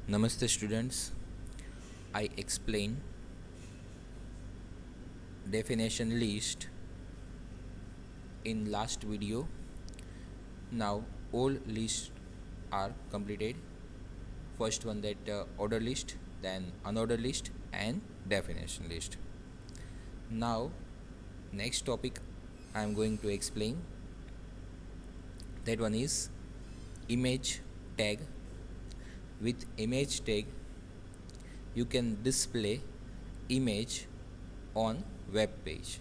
Namaste students. I explained definition list in last video. Now all lists are completed. First one that order list, then unordered list and definition list. Now next topic I am going to explain. That one is image tag. With image tag you can display image on web page.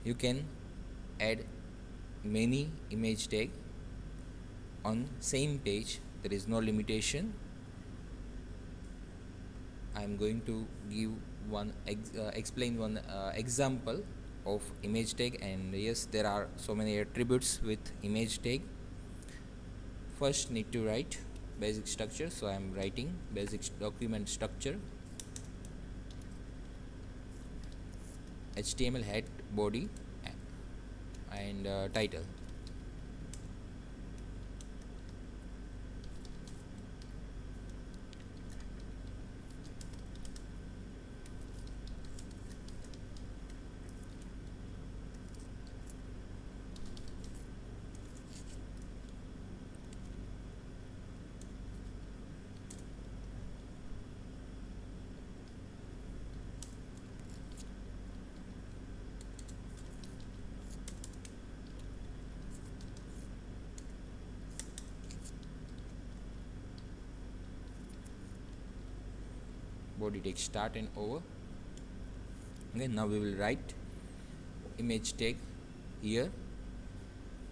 You can add many image tag on same page. There is no limitation. I am going to give explain one example of image tag, and yes, there are so many attributes with image tag. First need to write basic structure, so I am writing basic document structure. HTML head, body and title. Body text start and over. Okay, now we will write image tag here.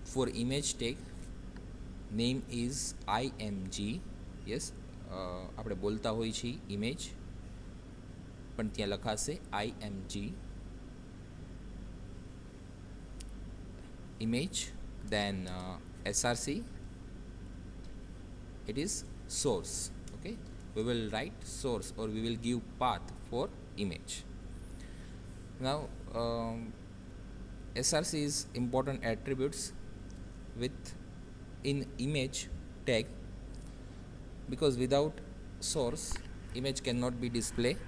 For image tag name is img. yes, આપણે બોલતા હોઈ છીએ image, પણ ત્યાં લખાશે img image, then src, it is source. Okay, we will write source or we will give path for image. Now src is important attributes with in image tag, because without source image cannot be displayed.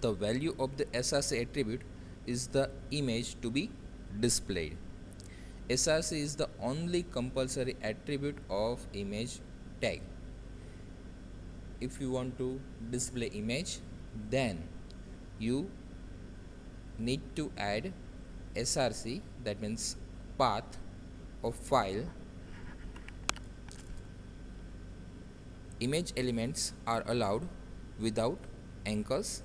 The value of the src attribute is the image to be displayed. src is the only compulsory attribute of image tag. If you want to display image, then you need to add src, that means path of file. Image elements are allowed without anchors.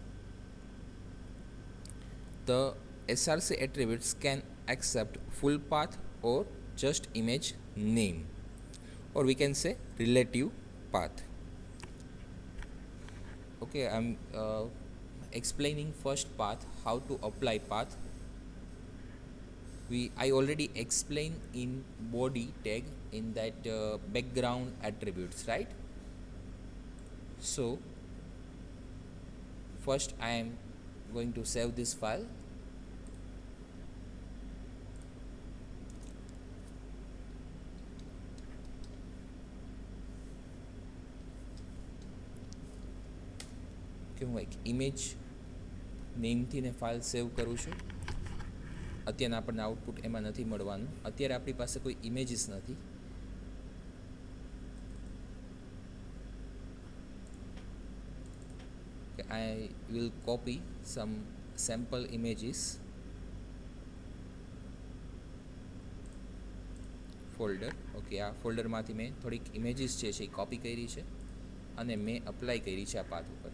The src attributes can accept full path or just image name, or we can say relative path. Okay, I'm explaining first path, how to apply path. I already explained in body tag in that background attributes, right? So first I am going to save this file. કે હું એક image નેમથી ને file save કરું છું. અત્યારે આપણને output એમાં નથી મળવાનું. અત્યારે આપણી પાસે કોઈ ઇમેજીસ નથી. I will copy some sample images folder. Okay, આ ફોલ્ડરમાંથી મેં થોડીક ઇમેજીસ છે એ કોપી કરી છે અને મેં અપ્લાય કરી છે આ પાથ ઉપર.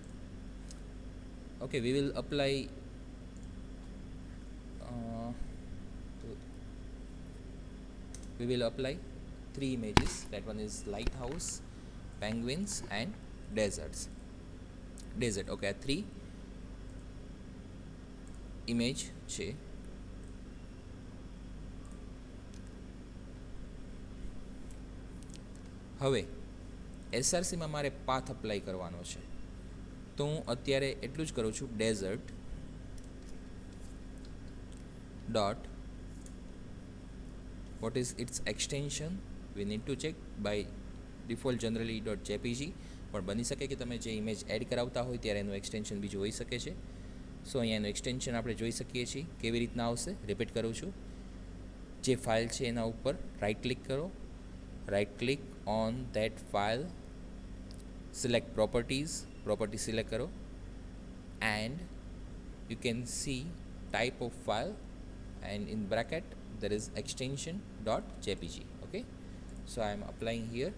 Okay, we will apply three images. That one is lighthouse, penguins and desert. Okay, three image છે. હવે એસઆરસીમાં મારે પાથ અપ્લાય કરવાનો છે, તો હું અત્યારે એટલું જ કરું છું, dessert dot what is its extension we need to check by default generally .jpg પણ બની શકે કે તમે જે ઇમેજ એડ કરાવતા હોય ત્યારે એનું એક્સટેન્શન બીજું હોઈ શકે છે. સો અહીંયા એનું એક્સટેન્શન આપણે જોઈ શકીએ છીએ. કેવી રીતના આવશે રિપીટ કરું છું. જે ફાઇલ છે એના ઉપર રાઇટ ક્લિક કરો, right click on that file, select property select કરો, and you can see type of file, and in bracket there is extension .jpg. Okay, so I am applying here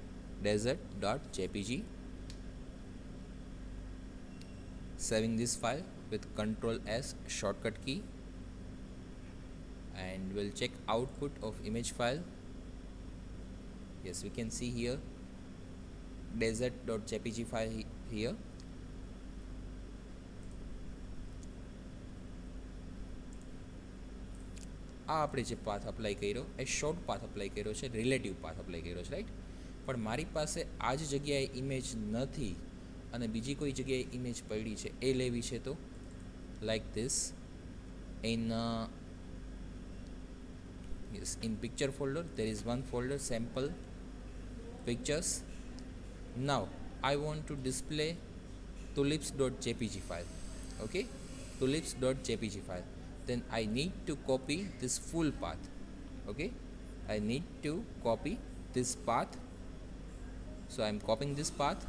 desert.jpg, saving this file with Ctrl S shortcut key, and we'll check output of image file. Yes, we can see here desert.jpg file here. આ આપણે જે path apply કર્યો એ short path apply કર્યો છે, relative path apply કર્યો છે, right. પણ મારી પાસે આ જ જગ્યાએ ઇમેજ નથી અને બીજી કોઈ જગ્યાએ ઇમેજ પડી છે એ લેવી છે, તો like this in picture folder there is one folder sample pictures. Now I want to display tulips.jpg file. Okay, tulips.jpg file. Then I need to copy this full path. Okay, I need to copy this path. So I am copying this path,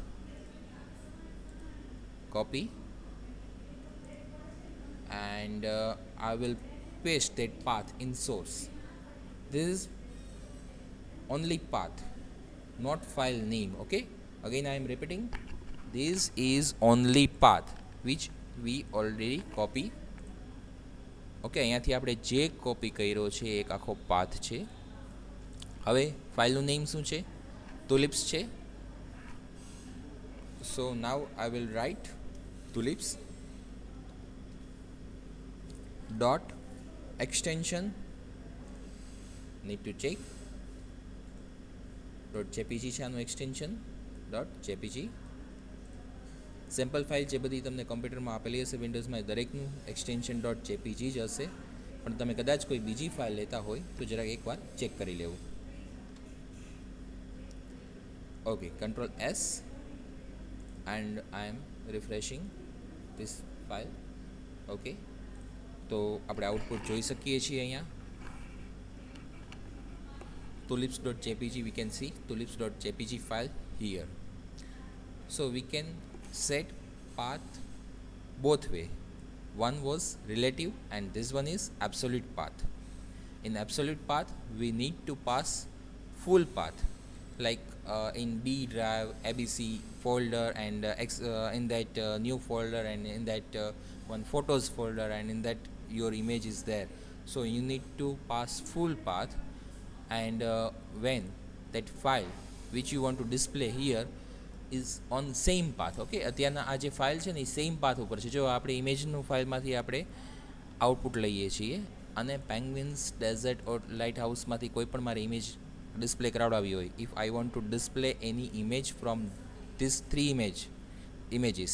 copy, and I will paste that path in source. This is only path, not file name. Okay, again I am repeating, this is only path which we already copy. Okay, અહીંયાથી આપણે જે copy કર્યો છે એક આખો path છે. હવે ફાઇલનું નેમ શું છે? તુલિપ્સ છે. So now I will write tulips dot extension, need to check .jpg છે આનું એક્સટેન્શન .jpg. સેમ્પલ ફાઇલ જે બધી તમને કમ્પ્યુટરમાં આપેલી હશે વિન્ડોઝમાં, દરેકનું એક્સટેન્શન .jpg જ હશે. પણ તમે કદાચ કોઈ બીજી ફાઇલ લેતા હોય તો જરાક એકવાર ચેક કરી લેવું. Okay, Ctrl S and I am refreshing this file. Okay, તો આપણે આઉટપુટ જોઈ શકીએ છીએ અહીંયા tulips.jpg. we can see tulips.jpg file here. So we can set path both way. One was relative and this one is absolute path. In absolute path we need to pass full path, like in B drive abc folder, and in that new folder, and in that one photos folder, and in that your image is there. So you need to pass full path, and when that file which you want to display here is on same path. Okay, અત્યારના આ જે file છે ને એ same path ઉપર છે. જો આપણે ઇમેજનું ફાઇલમાંથી આપણે આઉટપુટ લઈએ છીએ અને પેંગ્વિન્સ, ડેઝર્ટ ઓર લાઇટ હાઉસમાંથી કોઈ પણ મારે ઇમેજ ડિસ્પ્લે કરાવડાવી હોય, if I want to display any image from this 3 images,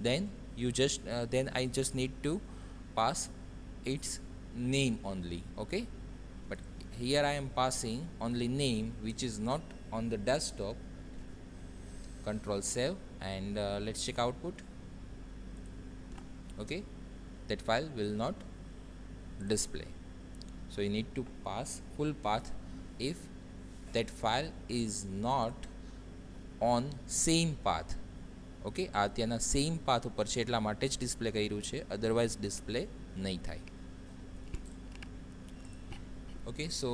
then I just need to pass its name only. Okay, but here I am passing only name which is not on the desktop. Control save, and let's check output. Okay, that file will not display. So you need to pass full path if that file is not on same path. Okay, આ ત્યાંના same path ઉપર છે એટલા માટે જ display કર્યું છે, otherwise display નહીં થાય. Okay, so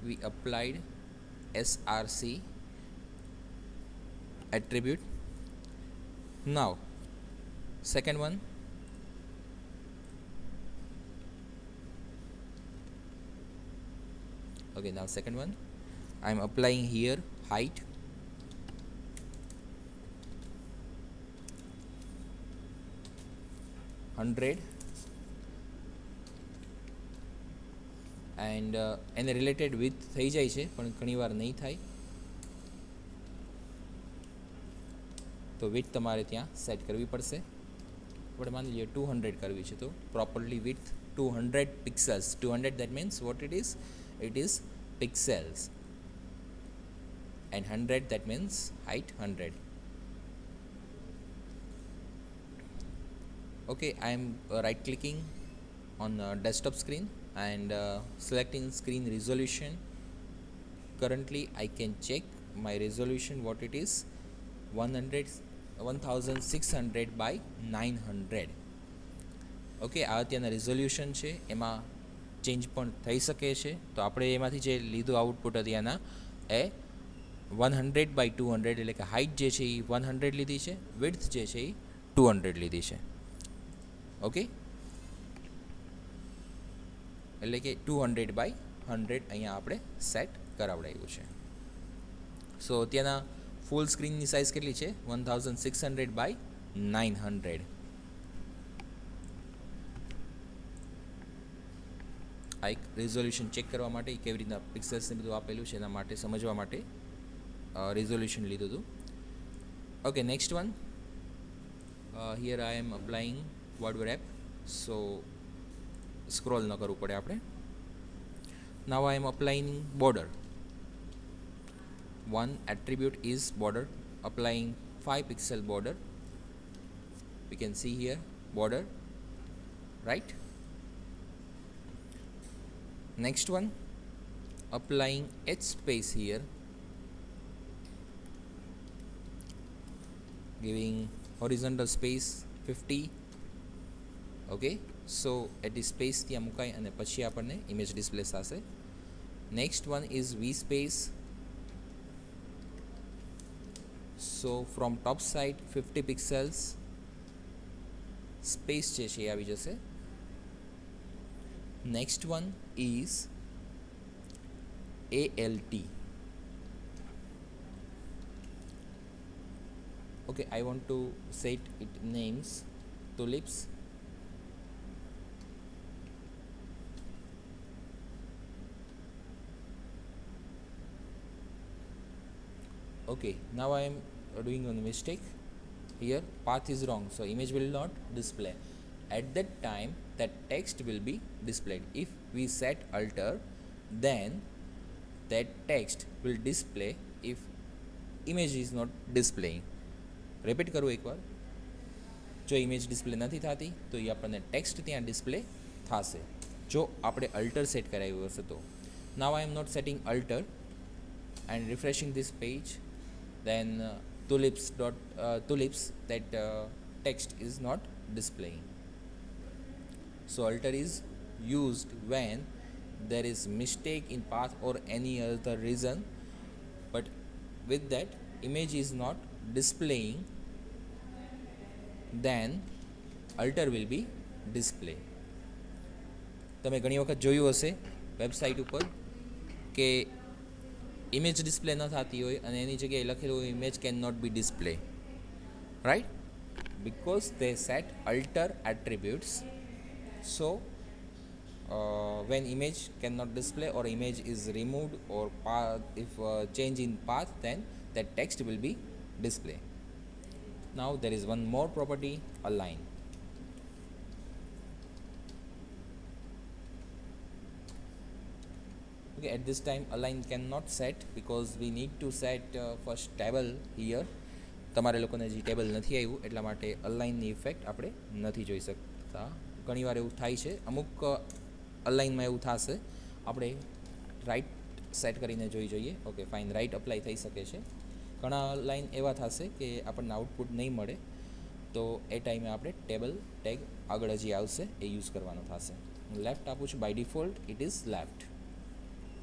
we applied src attribute. Now second one, okay, now second one I am applying here height, $100, and એને રિલેટેડ વિથ થઈ જાય છે પણ ઘણીવાર નહીં થાય, તો વિથ તમારે ત્યાં સેટ કરવી પડશે. આપણે માની લઈએ 200 કરવી છે, તો properly with 200 pixels. 200, that means what it is? It is pixels. and 100 that means height 100. Okay, I am right clicking on desktop screen and selecting screen resolution. Currently I can check my resolution what it is, 100 1600 by 900. Okay, આ અત્યારના resolution છે, એમાં change પણ થઈ શકે છે. તો આપણે એમાંથી જે લીધું આઉટપુટ અત્યારના એ 100/200 એટલે કે હાઇટ જે છે એ 100 લીધી છે, વિડ્થ જે છે એ 200 લીધી છે. ઓકે, એટલે કે 200/100 અહીંયા આપણે સેટ કરાવડાવ્યું છે. સો અત્યારના ફૂલ સ્ક્રીનની સાઇઝ કેટલી છે, 1600/900. આ એક રિઝોલ્યુશન ચેક કરવા માટે કેવી રીતના પિક્સલ્સને બધું આપેલું છે એના માટે સમજવા માટે રિઝોલ્યુશન લીધું હતું. Okay, next one, here I am applying word wrap, so scroll ન કરવું પડે આપણે. Now I am applying border. One attribute is border, applying 5 pixel border. We can see here border, right? Next one, applying H space here, giving horizontal space 50. Okay, so at this space ત્યાં મુકાય અને પછી આપણને image display થશે. Next one is V space. So from top side 50 pixels space જે છે આવી જશે. Next one is ALT. Okay, I want to set it names tulips. Okay, now I am doing a mistake here, path is wrong, so image will not display. At that time that text will be displayed. If we set alter, then that text will display if image is not displaying. Repeat કરું એકવાર, જો image display નથી થતી તો એ આપણને text ત્યાં display થશે જો આપણે અલ્ટર સેટ કરાવ્યું હશે તો. Now I am not setting alter and refreshing this page, then tulips that text is not displaying. So alter is used when there is mistake in path or any other reason, but with that image is not displaying, then alter will be display. તમે ઘણી વખત જોયું હશે website ઉપર કે image display ન થતી હોય અને એની જગ્યાએ લખેલું હોય image can not be display, right? Because they set alter attributes, so when image cannot display or image is removed or if change in path, then that text will be display. Now there is one more property, align. Okay, at this time align cannot set because we need to set first table here. તમારે લોકોને જે table નથી આવ્યું એટલા માટે અલાઇનની effect આપણે નથી જોઈ શકતા. ઘણીવાર એવું થાય છે, અમુક અલાઇનમાં એવું થશે, આપણે રાઇટ સેટ કરીને જોઈ જોઈએ. ઓકે ફાઇન, રાઇટ અપ્લાય થઈ શકે છે. ઘણા લાઇન એવા થશે કે આપણને આઉટપુટ નહીં મળે તો એ ટાઈમે આપણે ટેબલ ટેગ આગળ હજી આવશે એ યુઝ કરવાનો થશે. હું લેફ્ટ આપું છું, by default it is left.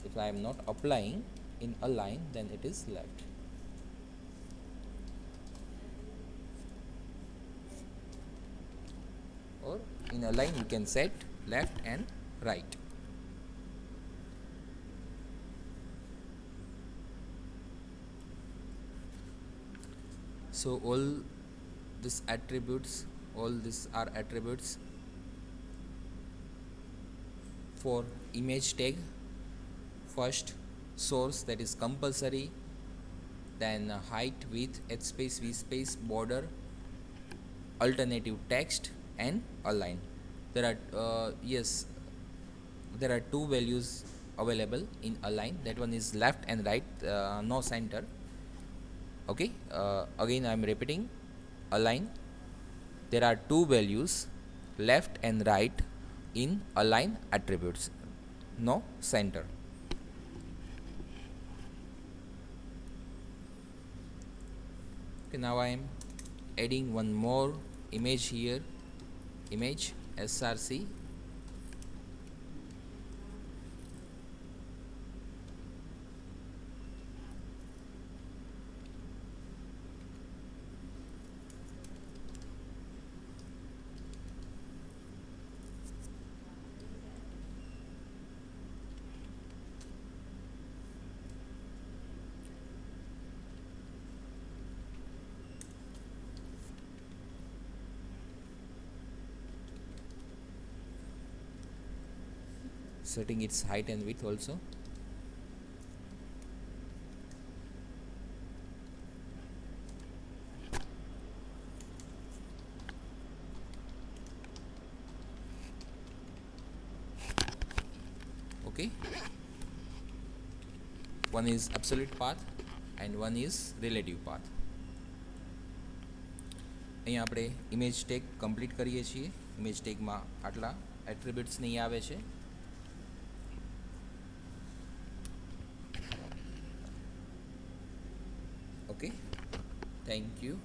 If I am not applying in align, then it is left. Or in align you can set left and right. So all these attributes, all these are attributes for image tag. First source, that is compulsory, then height, width, h space, v space, border, alternative text and align. There are there are two values available in align. That one is left and right, no center. Okay, again I am repeating, align. There are two values, left and right, in align attributes. No center. Okay, now I am adding one more image here, image src. Setting its height and width also. Okay, one is absolute path and one is relative path. અહીંયા આપણે image tag complete કરીએ છીએ. Image ટેગમાં આટલા attributes નહીં આવે છે. Okay, thank you.